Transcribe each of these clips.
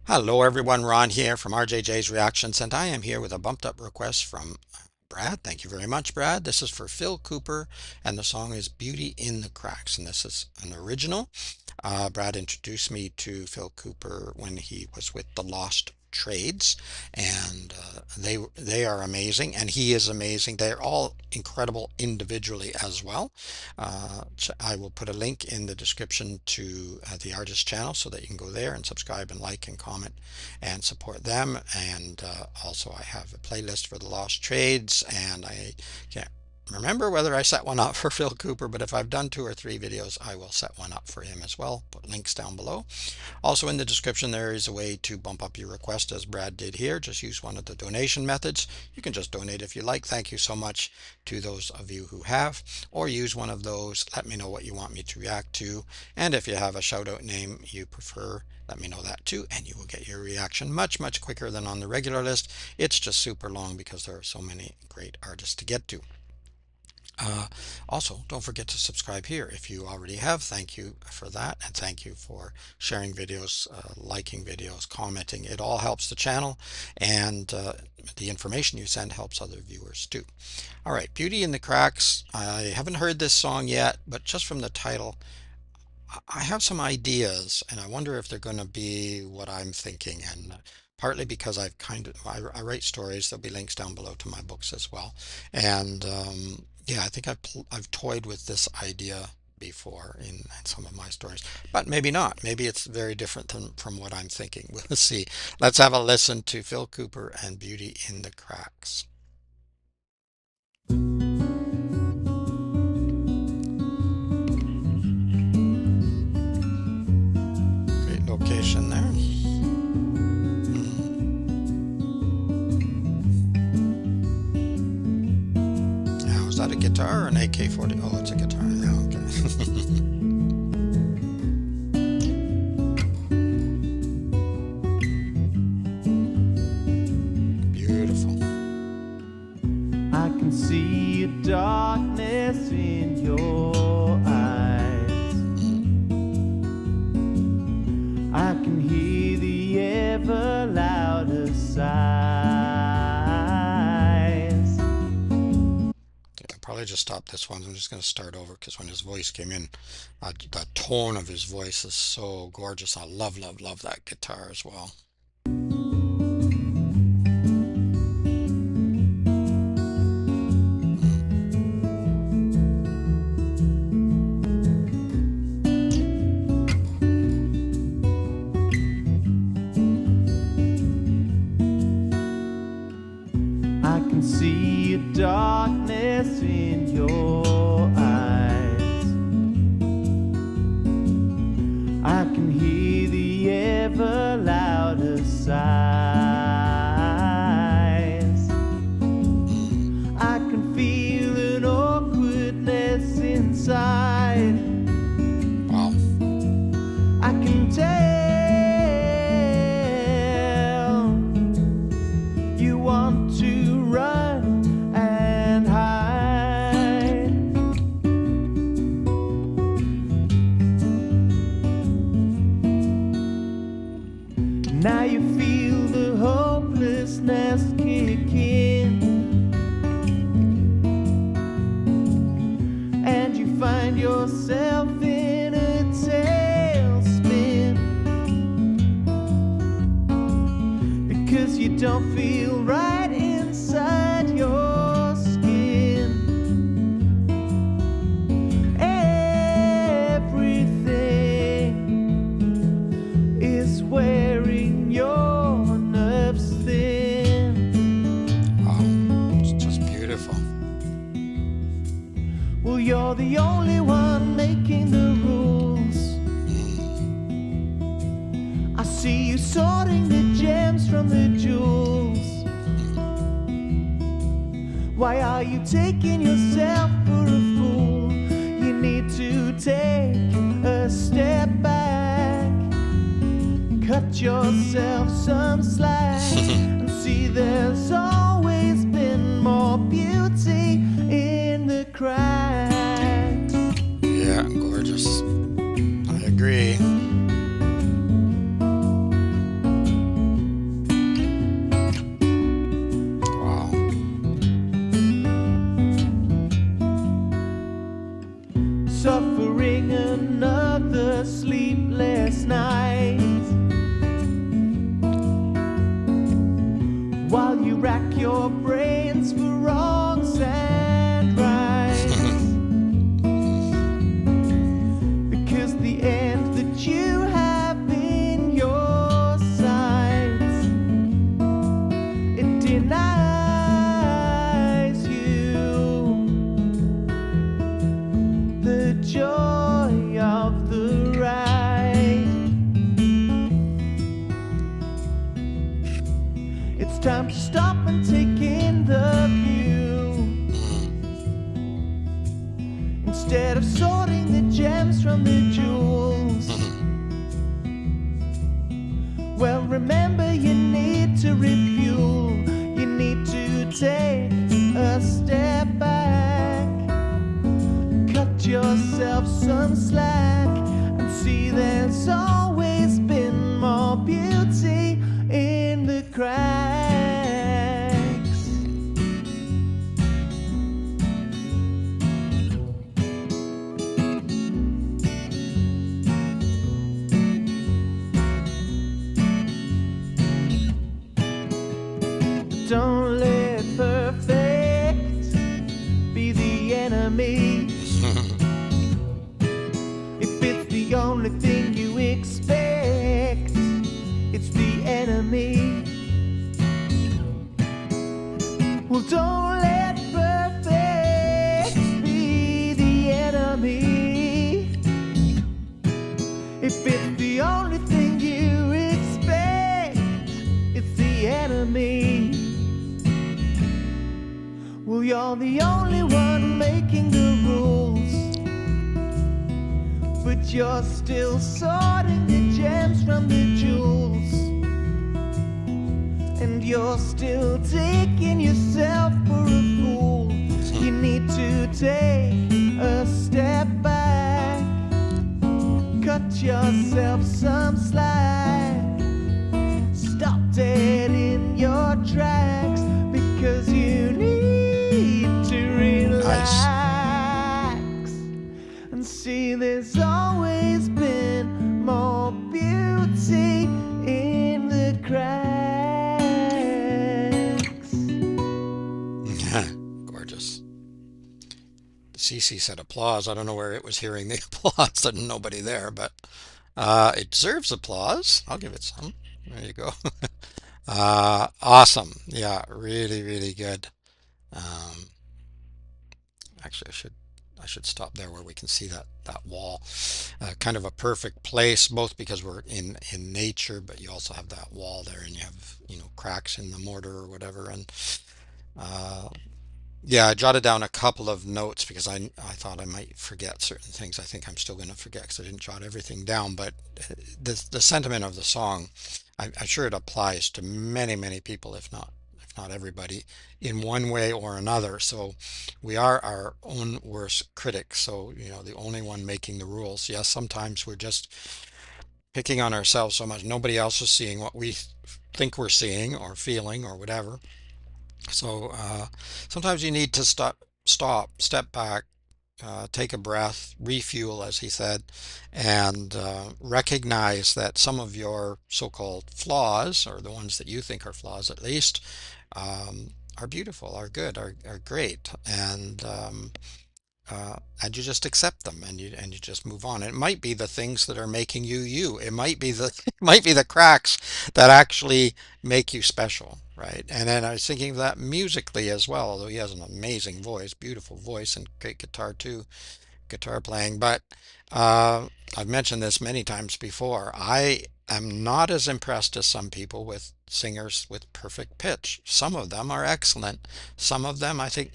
Hello everyone, Ron here from RJJ's Reactions, and I am here with a bumped up request from Brad. Thank you very much, Brad. This is for Phil Cooper, and the song is Beauty in the Cracks, and this is an original. Brad introduced me to Phil Cooper when he was with the Lost Trades, and they are amazing, and he is amazing. They're all incredible individually as well. I will put a link in the description to the artist channel so that you can go there and subscribe and like and comment and support them. And also I have a playlist for the Lost Trades, and I can't remember whether I set one up for Phil Cooper, but if I've done 2 or 3 videos, I will set one up for him as well. Put links down below. Also in the description, there is a way to bump up your request as Brad did here. Just use one of the donation methods. You can just donate if you like. Thank you so much to those of you who have, or use one of those. Let me know what you want me to react to. And if you have a shout out name you prefer, let me know that too, and you will get your reaction much quicker than on the regular list. It's just super long because there are so many great artists to get to. Uh, Also, don't forget to subscribe here if you already have. Thank you for that, and thank you for sharing videos, liking videos, commenting. It all helps the channel, and the information you send helps other viewers too. All right, Beauty in the Cracks. I haven't heard this song yet, but just from the title, I have some ideas, and I wonder if they're going to be what I'm thinking. And partly because I write stories. There'll be links down below to my books as well. And yeah, I think I've toyed with this idea before in some of my stories, but maybe not. Maybe it's very different from what I'm thinking. We'll see. Let's have a listen to Phil Cooper and Beauty in the Cracks. Great location there. Is that a guitar or an AK-40? Oh, it's a guitar. Yeah, okay. Beautiful. I can see a darkness in your eyes. I can hear the ever louder sighs. Probably just stop this one. I'm just going to start over because when his voice came in, the tone of his voice is so gorgeous. I love that guitar as well. I can see a darkness in your eyes. I can hear the ever louder sighs. I can feel an awkwardness inside. Wow. I can tell you want to run and hide. Now you feel the hopelessness kick in, and you find yourself in a tailspin because you don't feel right inside your skin. Everything is wearing your nerves thin. Wow. It's just beautiful. Well, you're the only one making the rules. I see you sorting the gems from the jewels. Why are you taking yourself for a fool? You need to take a step back, cut yourself some slack, and see there's always been more beauty in the cracks. Yeah, gorgeous. I agree. time to stop and take in the view. Mm. Instead of sorting the gems from the jewels. Well, remember you need to refuel. You need to take a step back. Cut yourself some slack and see there's always been more beauty in the cracks. Don't let perfect be the enemy. If it's the only thing you expect, it's the enemy. Well, don't let perfect be the enemy. If it's the only thing you expect, it's the enemy. Well, you're the only one making the rules, but you're still sorting the gems from the jewels. And you're still taking yourself for a fool. You need to take a step back. Cut yourself some slack. Stop dead in your tracks, because you need to relax. Nice. And see there's always been more beauty in the cracks. Gorgeous. Cece said applause. I don't know where it was hearing the applause. There's nobody there, but it deserves applause. I'll give it some. There you go. Awesome. Yeah, really, really good. Um, actually, I should stop there where we can see that wall. Kind of a perfect place, both because we're in nature, but you also have that wall there, and you have cracks in the mortar or whatever. And uh, yeah, I jotted down a couple of notes because I thought I might forget certain things. I think I'm still going to forget because I didn't jot everything down. But the sentiment of the song, I'm sure it applies to many, many people, if not everybody, in one way or another. So we are our own worst critics. So the only one making the rules. Yes, sometimes we're just picking on ourselves so much. Nobody else is seeing what we think we're seeing or feeling or whatever. So sometimes you need to step back, take a breath, refuel, as he said, and recognize that some of your so-called flaws, or the ones that you think are flaws at least, are beautiful, are good, are great, and you just accept them, and you just move on. It might be the things that are making you you. It might be the it might be the cracks that actually make you special, right? And then I was thinking of that musically as well, although he has an amazing voice, beautiful voice, and great guitar too, guitar playing. But uh, I've mentioned this many times before. I am not as impressed as some people with singers with perfect pitch. Some of them are excellent. Some of them I think,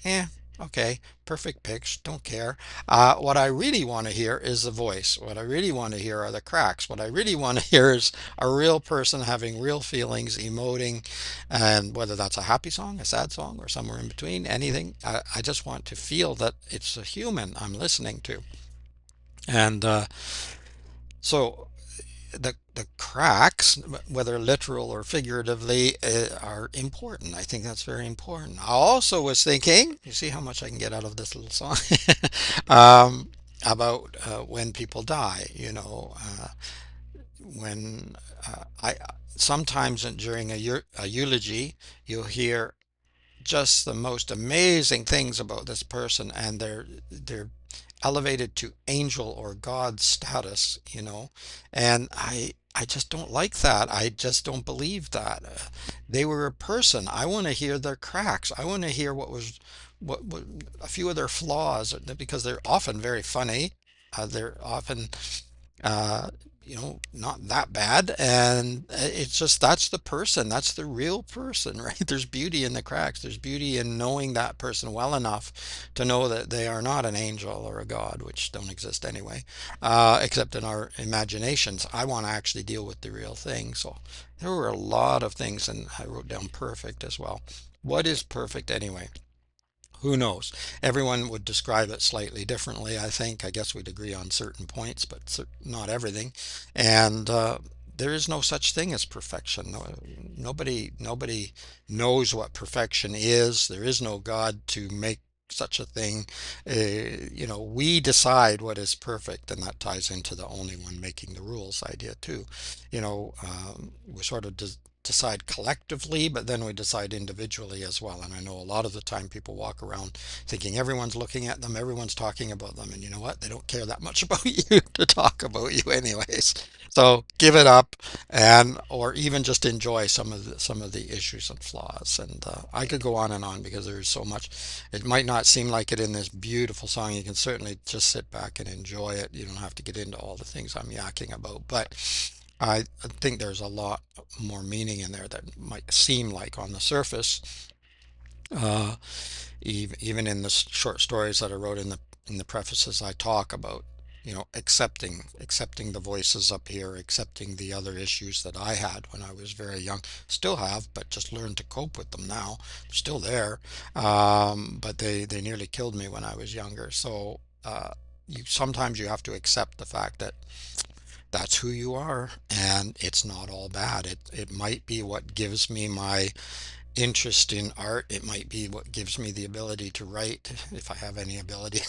okay, perfect pitch, don't care. What I really want to hear is the voice. What I really want to hear are the cracks. What I really want to hear is a real person having real feelings, emoting, and whether that's a happy song, a sad song, or somewhere in between, anything. I just want to feel that it's a human I'm listening to. And so the cracks, whether literal or figuratively, are important. I think that's very important. I also was thinking, you see how much I can get out of this little song, um, about when people die. When I sometimes during a eulogy, you'll hear just the most amazing things about this person, and they're elevated to angel or God status, and I just don't like that. I just don't believe that. They were a person. I want to hear their cracks. I want to hear what a few of their flaws, because they're often very funny. They're often uh, not that bad. And it's just that's the person, that's the real person, right? There's beauty in the cracks. There's beauty in knowing that person well enough to know that they are not an angel or a god, which don't exist anyway, except in our imaginations. I want to actually deal with the real thing. So there were a lot of things, and I wrote down perfect as well. What is perfect anyway? Who knows? Everyone would describe it slightly differently, I think. I guess we'd agree on certain points, but not everything. And there is no such thing as perfection. No, nobody knows what perfection is. There is no God to make such a thing. We decide what is perfect, and that ties into the only one making the rules idea too. We sort of decide collectively, but then we decide individually as well. And I know a lot of the time people walk around thinking everyone's looking at them, everyone's talking about them, and you know what? They don't care that much about you to talk about you anyways. So give it up, and or even just enjoy some of the issues and flaws. And I could go on and on because there's so much. It might not seem like it in this beautiful song. You can certainly just sit back and enjoy it. You don't have to get into all the things I'm yakking about, but I think there's a lot more meaning in there that might seem like on the surface, uh, even in the short stories that I wrote in the prefaces, I talk about, accepting the voices up here, accepting the other issues that I had when I was very young, still have, but just learned to cope with them now. They're still there, but they nearly killed me when I was younger. So sometimes you have to accept the fact that that's who you are, and it's not all bad. It might be what gives me my interest in art. It might be what gives me the ability to write, if I have any ability.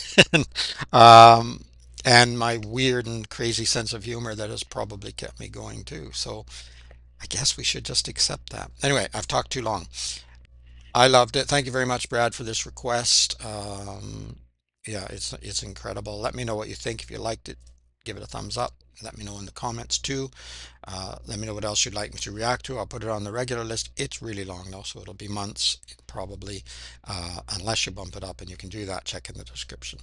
um, and my weird and crazy sense of humor that has probably kept me going too. So I guess we should just accept that. Anyway, I've talked too long. I loved it. Thank you very much, Brad, for this request. Yeah, it's incredible. Let me know what you think. If you liked it, give it a thumbs up. Let me know in the comments too. Let me know what else you'd like me to react to. I'll put it on the regular list. It's really long though, so it'll be months probably, unless you bump it up, and you can do that. Check in the description.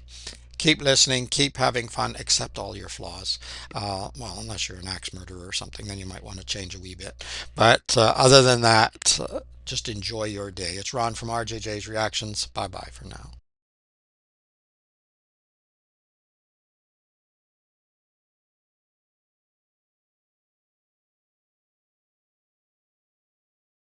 Keep listening, keep having fun, accept all your flaws. Well, unless you're an axe murderer or something, then you might want to change a wee bit. But other than that, just enjoy your day. It's Ron from RJJ's Reactions. Bye bye for now.